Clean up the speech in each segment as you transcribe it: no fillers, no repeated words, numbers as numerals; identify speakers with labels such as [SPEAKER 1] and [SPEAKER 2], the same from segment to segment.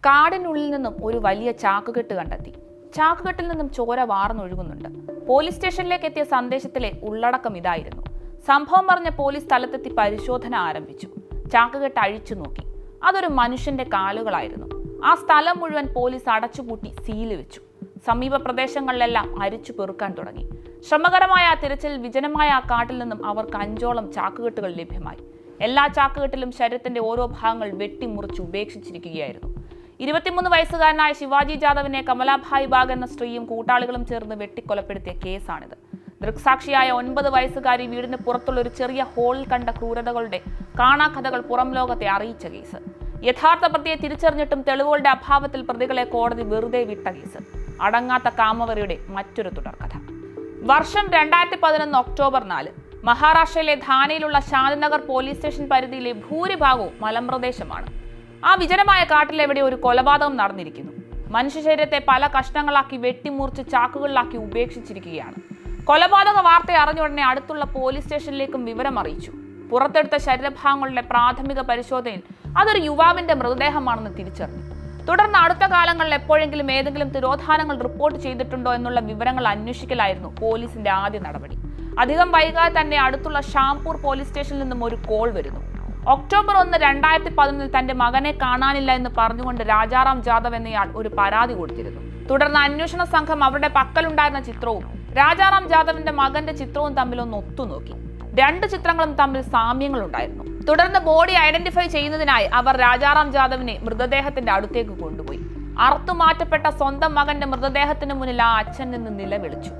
[SPEAKER 1] കാടിനുള്ളിൽ നിന്നും ഒരു വലിയ ചാക്കുകെട്ട് കണ്ടെത്തി. ചാക്കുകെട്ടിൽ നിന്നും ചോര വാർന്നൊഴുകുന്നുണ്ട്. പോലീസ് സ്റ്റേഷനിലേക്ക് എത്തിയ സന്ദേശത്തിലെ ഉള്ളടക്കം ഇതായിരുന്നു. സംഭവം പറഞ്ഞ പോലീസ് സ്ഥലത്തെത്തി പരിശോധന ആരംഭിച്ചു. ചാക്കുകെട്ട് അഴിച്ചു നോക്കി. അതൊരു മനുഷ്യന്റെ കാലുകളായിരുന്നു. ആ സ്ഥലം മുഴുവൻ പോലീസ് അടച്ചുപൂട്ടി സീല് വെച്ചു. സമീപ പ്രദേശങ്ങളിലെല്ലാം അരിച്ചു പെറുക്കാൻ തുടങ്ങി. ശ്രമകരമായ ആ തിരച്ചിൽ വിജനമായ ആ കാട്ടിൽ നിന്നും അവർക്ക് 5ഓളം ചാക്കുകെട്ടുകൾ ലഭ്യമായി. എല്ലാ ചാക്കുകെട്ടിലും ശരീരത്തിന്റെ ഓരോ ഭാഗങ്ങൾ വെട്ടിമുറിച്ച് ഉപേക്ഷിച്ചിരിക്കുകയായിരുന്നു. 23 വയസ്സുകാരനായ ശിവാജി ജാദവിനെ കമലാഭായ് ബാഗ് എന്ന സ്ത്രീയും കൂട്ടാളികളും ചേർന്ന് വെട്ടിക്കൊലപ്പെടുത്തിയ കേസാണിത്. ദൃക്സാക്ഷിയായ 9 വയസ്സുകാരി വീടിന് പുറത്തുള്ള ഒരു ചെറിയ ഹോളിൽ കണ്ട ക്രൂരതകളുടെ കാണാക്കഥകൾ പുറം ലോകത്തെ അറിയിച്ച കേസ്. യഥാർത്ഥ പ്രതിയെ തിരിച്ചറിഞ്ഞിട്ടും തെളിവുകളുടെ അഭാവത്തിൽ പ്രതികളെ കോടതി വെറുതെ വിട്ട കേസ്. അടങ്ങാത്ത കാമവറിയുടെ മറ്റൊരു തുടർക്കഥ. വർഷം 2011 ഒക്ടോബർ 4. മഹാരാഷ്ട്രയിലെ ധാനയിലുള്ള ശാന്തിനഗർ പോലീസ് സ്റ്റേഷൻ പരിധിയിലെ ഭൂരിഭാഗവും മലമ്പ്രദേശമാണ്. ആ വിജനമായ കാട്ടിലെവിടെ ഒരു കൊലപാതകം നടന്നിരിക്കുന്നു. മനുഷ്യ ശരീരത്തെ പല കഷ്ണങ്ങളാക്കി വെട്ടിമുറിച്ച് ചാക്കുകളിലാക്കി ഉപേക്ഷിച്ചിരിക്കുകയാണ്. കൊലപാതക വാർത്ത അറിഞ്ഞ ഉടനെ അടുത്തുള്ള പോലീസ് സ്റ്റേഷനിലേക്കും വിവരം അറിയിച്ചു. പുറത്തെടുത്ത ശരീരഭാഗങ്ങളുടെ പ്രാഥമിക പരിശോധനയിൽ അതൊരു യുവാവിന്റെ മൃതദേഹമാണെന്ന് തിരിച്ചറിഞ്ഞു. തുടർന്ന് അടുത്ത കാലങ്ങളിൽ എപ്പോഴെങ്കിലും ഏതെങ്കിലും തിരോധാനങ്ങൾ റിപ്പോർട്ട് ചെയ്തിട്ടുണ്ടോ എന്നുള്ള വിവരങ്ങൾ അന്വേഷിക്കലായിരുന്നു പോലീസിന്റെ ആദ്യ നടപടി. അധികം വൈകാതെ തന്നെ അടുത്തുള്ള ഷാംപൂർ പോലീസ് സ്റ്റേഷനിൽ നിന്നും ഒരു കോൾ വരുന്നു. ഒക്ടോബർ 1, 2011 തന്റെ മകനെ കാണാനില്ല എന്ന് പറഞ്ഞുകൊണ്ട് രാജാറാം ജാദവ് എന്നയാൾ ഒരു പരാതി കൊടുത്തിരുന്നു. തുടർന്ന് അന്വേഷണ സംഘം അവരുടെ പക്കലുണ്ടായിരുന്ന ചിത്രവും രാജാറാം ജാദവിന്റെ മകന്റെ ചിത്രവും തമ്മിലൊന്ന് ഒത്തുനോക്കി. 2 ചിത്രങ്ങളും തമ്മിൽ സാമ്യങ്ങളുണ്ടായിരുന്നു. തുടർന്ന് ബോഡി ഐഡന്റിഫൈ ചെയ്യുന്നതിനായി അവർ രാജാറാം ജാദവിനെ മൃതദേഹത്തിന്റെ അടുത്തേക്ക് കൊണ്ടുപോയി. അറുത്തുമാറ്റപ്പെട്ട സ്വന്തം മകന്റെ മൃതദേഹത്തിന് മുന്നിൽ ആ അച്ഛൻ നിന്ന് നിലവിളിച്ചു.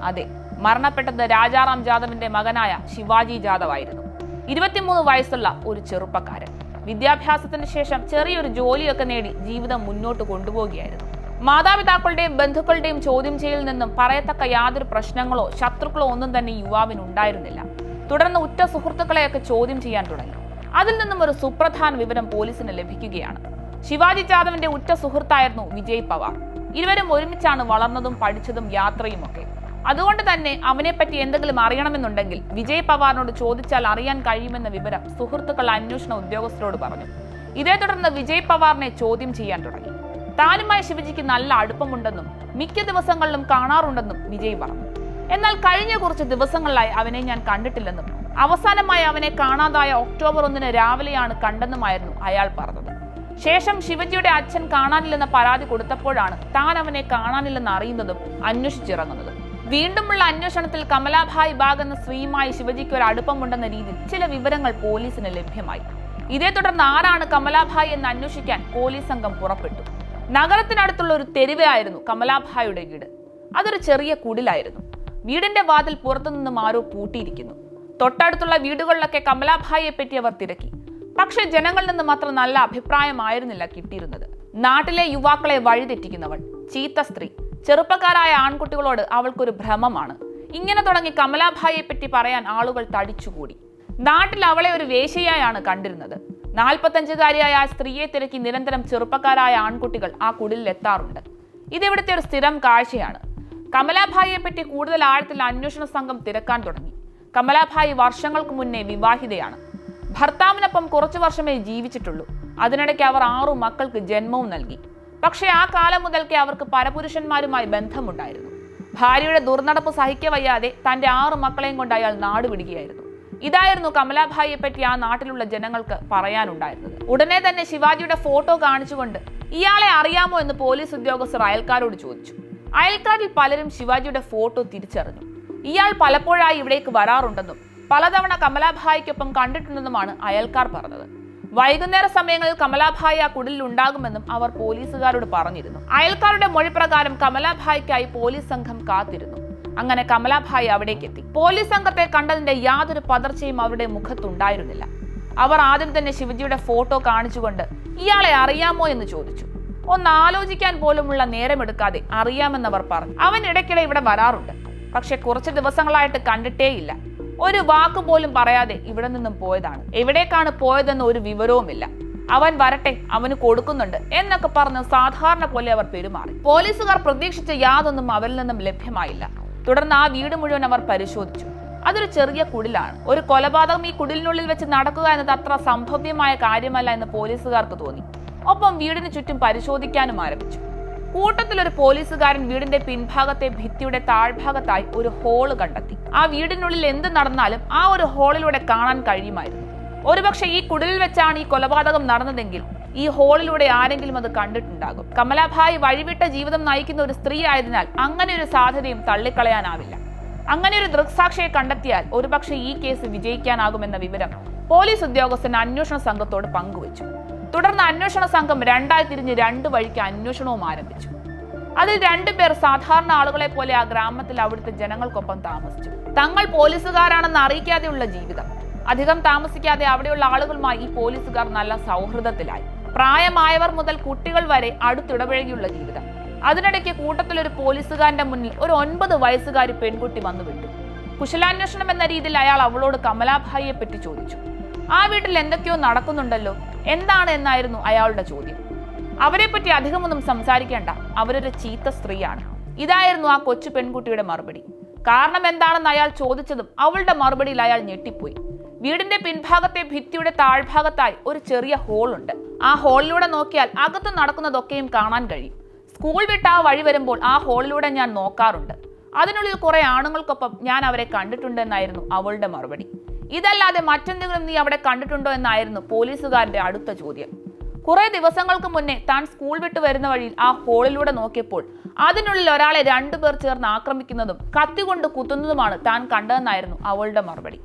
[SPEAKER 1] അതെ, മരണപ്പെട്ടത് രാജാറാം ജാദവിന്റെ മകനായ ശിവാജി ജാദവ് ആയിരുന്നു. 23 വയസ്സുള്ള ഒരു ചെറുപ്പക്കാരൻ. വിദ്യാഭ്യാസത്തിന് ശേഷം ചെറിയൊരു ജോലിയൊക്കെ നേടി ജീവിതം മുന്നോട്ട് കൊണ്ടുപോവുകയായിരുന്നു. മാതാപിതാക്കളുടെയും ബന്ധുക്കളുടെയും ചോദ്യം ചെയ്യലിൽ നിന്നും പറയത്തക്ക യാതൊരു പ്രശ്നങ്ങളോ ശത്രുക്കളോ ഒന്നും തന്നെ യുവാവിന് ഉണ്ടായിരുന്നില്ല. തുടർന്ന് ഉറ്റ സുഹൃത്തുക്കളെയൊക്കെ ചോദ്യം ചെയ്യാൻ തുടങ്ങി. അതിൽ നിന്നും ഒരു സുപ്രധാന വിവരം പോലീസിന് ലഭിക്കുകയാണ്. ശിവാജി ജാദവിന്റെ ഉറ്റ സുഹൃത്തായിരുന്നു വിജയ് പവാർ. ഇരുവരും ഒരുമിച്ചാണ് വളർന്നതും പഠിച്ചതും യാത്രയും ഒക്കെ. അതുകൊണ്ട് തന്നെ അവനെപ്പറ്റി എന്തെങ്കിലും അറിയണമെന്നുണ്ടെങ്കിൽ വിജയ് പവാറിനോട് ചോദിച്ചാൽ അറിയാൻ കഴിയുമെന്ന വിവരം സുഹൃത്തുക്കൾ അന്വേഷണ ഉദ്യോഗസ്ഥരോട് പറഞ്ഞു. ഇതേ തുടർന്ന് വിജയ് പവാറിനെ ചോദ്യം ചെയ്യാൻ തുടങ്ങി. താനുമായി ശിവജിക്ക് നല്ല അടുപ്പമുണ്ടെന്നും മിക്ക ദിവസങ്ങളിലും കാണാറുണ്ടെന്നും വിജയ് പറഞ്ഞു. എന്നാൽ കഴിഞ്ഞ കുറച്ച് ദിവസങ്ങളിലായി അവനെ ഞാൻ കണ്ടിട്ടില്ലെന്നും അവസാനമായി അവനെ കാണാതായ ഒക്ടോബർ 1 രാവിലെയാണ് കണ്ടെന്നുമായിരുന്നു അയാൾ പറഞ്ഞത്. ശേഷം ശിവജിയുടെ അച്ഛൻ കാണാനില്ലെന്ന പരാതി കൊടുത്തപ്പോഴാണ് താൻ അവനെ കാണാനില്ലെന്ന് അറിയുന്നതും അന്വേഷിച്ചിറങ്ങുന്നതും. വീണ്ടുമുള്ള അന്വേഷണത്തിൽ കമലാഭായ് ബാഗ് എന്ന സ്ത്രീയുമായി ശിവജിക്ക് ഒരു അടുപ്പമുണ്ടെന്ന രീതിയിൽ ചില വിവരങ്ങൾ പോലീസിന് ലഭ്യമായി. ഇതേ തുടർന്ന് ആരാണ് കമലാഭായ് എന്ന് അന്വേഷിക്കാൻ പോലീസ് സംഘം പുറപ്പെട്ടു. നഗരത്തിനടുത്തുള്ള ഒരു തെരുവായിരുന്നു കമലാഭായുടെ വീട്. അതൊരു ചെറിയ കുടിലായിരുന്നു. വീടിന്റെ വാതിൽ പുറത്തുനിന്നും ആരോ പൂട്ടിയിരിക്കുന്നു. തൊട്ടടുത്തുള്ള വീടുകളിലൊക്കെ കമലാഭായിയെ പറ്റി അവർ തിരക്കി. പക്ഷെ ജനങ്ങളിൽ നിന്നും അത്ര നല്ല അഭിപ്രായമായിരുന്നില്ല കിട്ടിയിരുന്നത്. നാട്ടിലെ യുവാക്കളെ വഴിതെറ്റിക്കുന്നവൾ, ചീത്ത സ്ത്രീ, ചെറുപ്പക്കാരായ ആൺകുട്ടികളോട് അവൾക്കൊരു ഭ്രമമാണ്. ഇങ്ങനെ തുടങ്ങി കമലാഭായിയെ പറ്റി പറയാൻ ആളുകൾ തടിച്ചുകൂടി. നാട്ടിൽ അവളെ ഒരു വേശ്യയായാണ് കണ്ടിരുന്നത്. 45-കാരിയായ ആ സ്ത്രീയെ തിരക്കി നിരന്തരം ചെറുപ്പക്കാരായ ആൺകുട്ടികൾ ആ കുടിലിൽ എത്താറുണ്ട്. ഇതിവിടുത്തെ ഒരു സ്ഥിരം കാഴ്ചയാണ്. കമലാഭായിയെ പറ്റി കൂടുതൽ ആഴത്തിൽ അന്വേഷണ സംഘം തിരക്കാൻ തുടങ്ങി. കമലാഭായി വർഷങ്ങൾക്ക് മുന്നേ വിവാഹിതയാണ്. ഭർത്താവിനൊപ്പം കുറച്ചു വർഷമേ ജീവിച്ചിട്ടുള്ളൂ. അതിനിടയ്ക്ക് അവർ 6 മക്കൾക്ക് ജന്മവും നൽകി. പക്ഷേ ആ കാലം മുതൽക്കേ അവർക്ക് പരപുരുഷന്മാരുമായി ബന്ധമുണ്ടായിരുന്നു. ഭാര്യയുടെ ദുർനടപ്പ് സഹിക്കവയ്യാതെ തന്റെ 6 മക്കളെയും കൊണ്ട് അയാൾ നാടുവിടുകയായിരുന്നു. ഇതായിരുന്നു കമലാഭായിയെ പറ്റി ആ നാട്ടിലുള്ള ജനങ്ങൾക്ക് പറയാനുണ്ടായിരുന്നത്. ഉടനെ തന്നെ ശിവാജിയുടെ ഫോട്ടോ കാണിച്ചുകൊണ്ട് ഇയാളെ അറിയാമോ എന്ന് പോലീസ് ഉദ്യോഗസ്ഥർ അയൽക്കാരോട് ചോദിച്ചു. അയൽക്കാരിൽ പലരും ശിവാജിയുടെ ഫോട്ടോ തിരിച്ചറിഞ്ഞു. ഇയാൾ പലപ്പോഴായി ഇവിടേക്ക് വരാറുണ്ടെന്നും പലതവണ കമലാഭായിക്കൊപ്പം കണ്ടിട്ടുണ്ടെന്നുമാണ് അയൽക്കാർ പറഞ്ഞത്. വൈകുന്നേര സമയങ്ങളിൽ കമലാഭായി ആ കുടിലിൽ ഉണ്ടാകുമെന്നും അവർ പോലീസുകാരോട് പറഞ്ഞിരുന്നു. അയൽക്കാരുടെ മൊഴി പ്രകാരം കമലാഭായിക്കായി പോലീസ് സംഘം കാത്തിരുന്നു. അങ്ങനെ കമലാഭായി അവിടേക്കെത്തി. പോലീസ് സംഘത്തെ കണ്ടതിന്റെ യാതൊരു പതർച്ചയും അവരുടെ മുഖത്തുണ്ടായിരുന്നില്ല. അവർ ആദ്യം തന്നെ ശിവജിയുടെ ഫോട്ടോ കാണിച്ചുകൊണ്ട് ഇയാളെ അറിയാമോ എന്ന് ചോദിച്ചു. ഒന്ന് ആലോചിക്കാൻ പോലുമുള്ള നേരമെടുക്കാതെ അറിയാമെന്നവർ പറഞ്ഞു. അവൻ ഇടയ്ക്കിടെ ഇവിടെ വരാറുണ്ട്. പക്ഷെ കുറച്ച് ദിവസങ്ങളായിട്ട് കണ്ടിട്ടേയില്ല. ഒരു വാക്ക് പോലും പറയാതെ ഇവിടെ നിന്നും പോയതാണ്. എവിടേക്കാണ് പോയതെന്ന് ഒരു വിവരവുമില്ല. അവൻ വരട്ടെ, അവന് കൊടുക്കുന്നുണ്ട് എന്നൊക്കെ പറഞ്ഞ് സാധാരണ പോലെ അവർ പെരുമാറി. പോലീസുകാർ പ്രതീക്ഷിച്ച യാതൊന്നും അവരിൽ നിന്നും ലഭ്യമായില്ല. തുടർന്ന് ആ വീട് മുഴുവൻ അവർ പരിശോധിച്ചു. അതൊരു ചെറിയ കുടിലാണ്. ഒരു കൊലപാതകം ഈ കുടിലിനുള്ളിൽ വെച്ച് നടക്കുക എന്നത് അത്ര സംഭവ്യമായ കാര്യമല്ല എന്ന് പോലീസുകാർക്ക് തോന്നി. ഒപ്പം വീടിന് ചുറ്റും പരിശോധിക്കാനും ആരംഭിച്ചു. കൂട്ടത്തിൽ ഒരു പോലീസുകാരൻ വീടിന്റെ പിൻഭാഗത്തെ ഭിത്തിയുടെ താഴ്ഭാഗത്തായി ഒരു ഹോള് കണ്ടെത്തി. ആ വീടിനുള്ളിൽ എന്ത് നടന്നാലും ആ ഒരു ഹോളിലൂടെ കാണാൻ കഴിയുമായിരുന്നു. ഒരുപക്ഷെ ഈ കുടിലിൽ വെച്ചാണ് ഈ കൊലപാതകം നടന്നതെങ്കിൽ ഈ ഹോളിലൂടെ ആരെങ്കിലും അത് കണ്ടിട്ടുണ്ടാകും. കമലാഭായ് വഴിവിട്ട ജീവിതം നയിക്കുന്ന ഒരു സ്ത്രീ ആയതിനാൽ അങ്ങനെ ഒരു സാധ്യതയും തള്ളിക്കളയാനാവില്ല. അങ്ങനെ ഒരു ദൃക്സാക്ഷിയെ കണ്ടെത്തിയാൽ ഒരുപക്ഷെ ഈ കേസ് വിജയിക്കാനാകുമെന്ന വിവരം പോലീസ് ഉദ്യോഗസ്ഥൻ അന്വേഷണ സംഘത്തോട് പങ്കുവച്ചു. തുടർന്ന് അന്വേഷണ സംഘം രണ്ടായി തിരിഞ്ഞ് രണ്ട് വഴിക്ക് അന്വേഷണവും ആരംഭിച്ചു. അതിൽ രണ്ടുപേർ സാധാരണ ആളുകളെ പോലെ ആ ഗ്രാമത്തിൽ അവിടുത്തെ ജനങ്ങൾക്കൊപ്പം താമസിച്ചു. തങ്ങൾ പോലീസുകാരാണെന്ന് അറിയിക്കാതെയുള്ള ജീവിതം. അധികം താമസിക്കാതെ അവിടെയുള്ള ആളുകളുമായി ഈ പോലീസുകാർ നല്ല സൗഹൃദത്തിലായി. പ്രായമായവർ മുതൽ കുട്ടികൾ വരെ അടുത്തിടപഴകിയുള്ള ജീവിതം. അതിനിടയ്ക്ക് കൂട്ടത്തിലൊരു പോലീസുകാരന്റെ മുന്നിൽ ഒരു 9 വയസ്സുകാരി പെൺകുട്ടി വന്നു വിട്ടു. കുശലാന്വേഷണം എന്ന രീതിയിൽ അയാൾ അവളോട് കമലാഭായിയെ പറ്റി ചോദിച്ചു. ആ വീട്ടിൽ എന്തൊക്കെയോ നടക്കുന്നുണ്ടല്ലോ, എന്താണ് എന്നായിരുന്നു അയാളുടെ ചോദ്യം. അവരെ പറ്റി അധികമൊന്നും സംസാരിക്കേണ്ട, അവരൊരു ചീത്ത സ്ത്രീയാണ്. ഇതായിരുന്നു ആ കൊച്ചു പെൺകുട്ടിയുടെ മറുപടി. കാരണം എന്താണെന്ന് അയാൾ ചോദിച്ചതും അവളുടെ മറുപടിയിൽ അയാൾ ഞെട്ടിപ്പോയി. വീടിന്റെ പിൻഭാഗത്തെ ഭിത്തിയുടെ താഴ്ഭാഗത്തായി ഒരു ചെറിയ ഹോൾ ഉണ്ട്. ആ ഹോളിലൂടെ നോക്കിയാൽ അകത്ത് നടക്കുന്നതൊക്കെയും കാണാൻ കഴിയും. സ്കൂൾ വിട്ട് ആ വഴി വരുമ്പോൾ ആ ഹോളിലൂടെ ഞാൻ നോക്കാറുണ്ട്. അതിനുള്ളിൽ കുറെ ആണുങ്ങൾക്കൊപ്പം ഞാൻ അവരെ കണ്ടിട്ടുണ്ട് എന്നായിരുന്നു അവളുടെ മറുപടി. ഇതല്ലാതെ മറ്റെന്തെങ്കിലും നീ അവിടെ കണ്ടിട്ടുണ്ടോ എന്നായിരുന്നു പോലീസുകാരന്റെ അടുത്ത ചോദ്യം. കുറെ ദിവസങ്ങൾക്ക് മുന്നേ താൻ സ്കൂൾ വിട്ട് വരുന്ന വഴിയിൽ ആ ഹോളിലൂടെ നോക്കിയപ്പോൾ അതിനുള്ളിൽ ഒരാളെ 2 പേർ ചേർന്ന് ആക്രമിക്കുന്നതും കത്തികൊണ്ട് കുത്തുന്നതുമാണ് താൻ കണ്ടതെന്നായിരുന്നു അവളുടെ മറുപടി.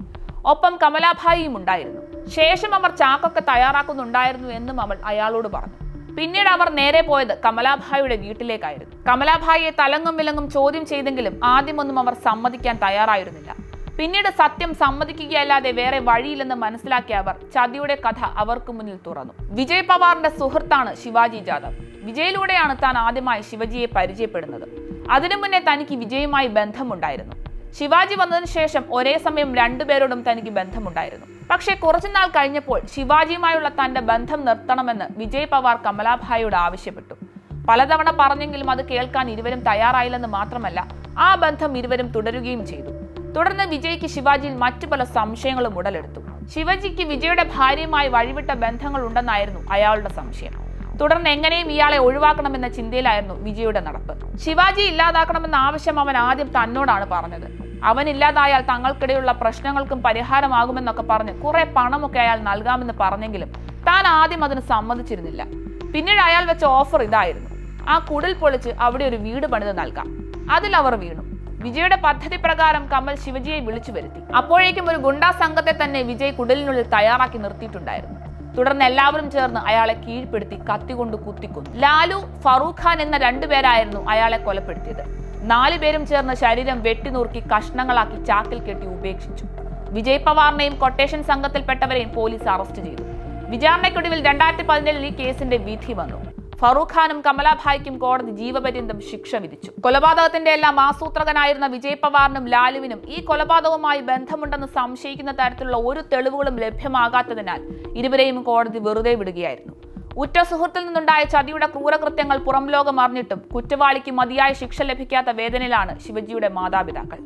[SPEAKER 1] ഒപ്പം കമലാഭായിയും ഉണ്ടായിരുന്നു. ശേഷം അവർ ചാക്കൊക്കെ തയ്യാറാക്കുന്നുണ്ടായിരുന്നു എന്നും അവൾ അയാളോട് പറഞ്ഞു. പിന്നീട് അവർ നേരെ പോയത് കമലാഭായിയുടെ വീട്ടിലേക്കായിരുന്നു. കമലാഭായിയെ തലങ്ങും വിലങ്ങും ചോദ്യം ചെയ്തെങ്കിലും ആദ്യമൊന്നും അവർ സമ്മതിക്കാൻ തയ്യാറായിരുന്നില്ല. പിന്നീട് സത്യം സമ്മതിക്കുകയല്ലാതെ വേറെ വഴിയില്ലെന്ന് മനസ്സിലാക്കിയ അവർ ചതിയുടെ കഥ അവർക്ക് മുന്നിൽ തുറന്നു. വിജയ് പവാറിന്റെ സുഹൃത്താണ് ശിവാജി ജാദവ്. വിജയിലൂടെയാണ് താൻ ആദ്യമായി ശിവജിയെ പരിചയപ്പെടുന്നത്. അതിനു മുന്നേ തനിക്ക് വിജയുമായി ബന്ധമുണ്ടായിരുന്നു. ശിവാജി വന്നതിന് ശേഷം ഒരേ സമയം 2 പേരോടും തനിക്ക് ബന്ധമുണ്ടായിരുന്നു. പക്ഷേ കുറച്ചുനാൾ കഴിഞ്ഞപ്പോൾ ശിവാജിയുമായുള്ള തന്റെ ബന്ധം നിർത്തണമെന്ന് വിജയ് പവാർ കമലാഭായിയോട് ആവശ്യപ്പെട്ടു. പലതവണ പറഞ്ഞെങ്കിലും അത് കേൾക്കാൻ ഇരുവരും തയ്യാറായില്ലെന്ന് മാത്രമല്ല, ആ ബന്ധം ഇരുവരും തുടരുകയും ചെയ്തു. തുടർന്ന് വിജയ്ക്ക് ശിവാജിയിൽ മറ്റു പല സംശയങ്ങളും ഉടലെടുത്തു. ശിവജിക്ക് വിജയുടെ ഭാര്യയുമായി വഴിവിട്ട ബന്ധങ്ങൾ ഉണ്ടെന്നായിരുന്നു അയാളുടെ സംശയം. തുടർന്ന് എങ്ങനെയും ഇയാളെ ഒഴിവാക്കണമെന്ന ചിന്തയിലായിരുന്നു വിജയുടെ നടപ്പ്. ശിവാജി ഇല്ലാതാക്കണമെന്ന ആവശ്യം അവൻ ആദ്യം തന്നോടാണ് പറഞ്ഞത്. അവൻ ഇല്ലാതായാൽ തങ്ങൾക്കിടയുള്ള പ്രശ്നങ്ങൾക്കും പരിഹാരമാകുമെന്നൊക്കെ പറഞ്ഞ് കുറെ പണമൊക്കെ അയാൾ നൽകാമെന്ന് പറഞ്ഞെങ്കിലും താൻ ആദ്യം അതിന് സമ്മതിച്ചിരുന്നില്ല. പിന്നീട് അയാൾ വെച്ച ഓഫർ ഇതായിരുന്നു: ആ കുടിൽ പൊളിച്ച് അവിടെ ഒരു വീട് പണിത് നൽകാം. അതിൽ അവർ വീണു. വിജയുടെ പദ്ധതി പ്രകാരം കമൽ ശിവജിയെ വിളിച്ചു വരുത്തി. അപ്പോഴേക്കും ഒരു ഗുണ്ടാ സംഘത്തെ തന്നെ വിജയ് കുടിലിനുള്ളിൽ തയ്യാറാക്കി നിർത്തിയിട്ടുണ്ടായിരുന്നു. തുടർന്ന് എല്ലാവരും ചേർന്ന് അയാളെ കീഴ്പ്പെടുത്തി കത്തികൊണ്ട് കുത്തിക്കൊന്നു. ലാലു, ഫറൂഖ് ഖാൻ എന്ന 2 പേരായിരുന്നു അയാളെ കൊലപ്പെടുത്തിയത്. 4 പേരും ചേർന്ന് ശരീരം വെട്ടിനുറുക്കി കഷ്ണങ്ങളാക്കി ചാക്കിൽ കെട്ടി ഉപേക്ഷിച്ചു. വിജയ് പവാറിനെയും കൊട്ടേഷൻ സംഘത്തിൽപ്പെട്ടവരെയും പോലീസ് അറസ്റ്റ് ചെയ്തു. വിചാരണയ്ക്കൊടുവിൽ 2017 ഈ കേസിന്റെ വിധി വന്നു. ഫറൂഖ് ഖാനും കമലാഭായിക്കും കോടതി ജീവപര്യന്തം ശിക്ഷ വിധിച്ചു. കൊലപാതകത്തിന്റെ എല്ലാം ആസൂത്രകനായിരുന്ന വിജയ് പവാറിനും ലാലുവിനും ഈ കൊലപാതകവുമായി ബന്ധമുണ്ടെന്ന് സംശയിക്കുന്ന തരത്തിലുള്ള ഒരു തെളിവുകളും ലഭ്യമാകാത്തതിനാൽ ഇരുവരെയും കോടതി വെറുതെ വിടുകയായിരുന്നു. ഉറ്റ സുഹൃത്തിൽ നിന്നുണ്ടായ ചതിയുടെ ക്രൂരകൃത്യങ്ങൾ പുറം ലോകം അറിഞ്ഞിട്ടും കുറ്റവാളിക്ക് മതിയായ ശിക്ഷ ലഭിക്കാത്ത വേദനയിലാണ് ശിവജിയുടെ മാതാപിതാക്കൾ.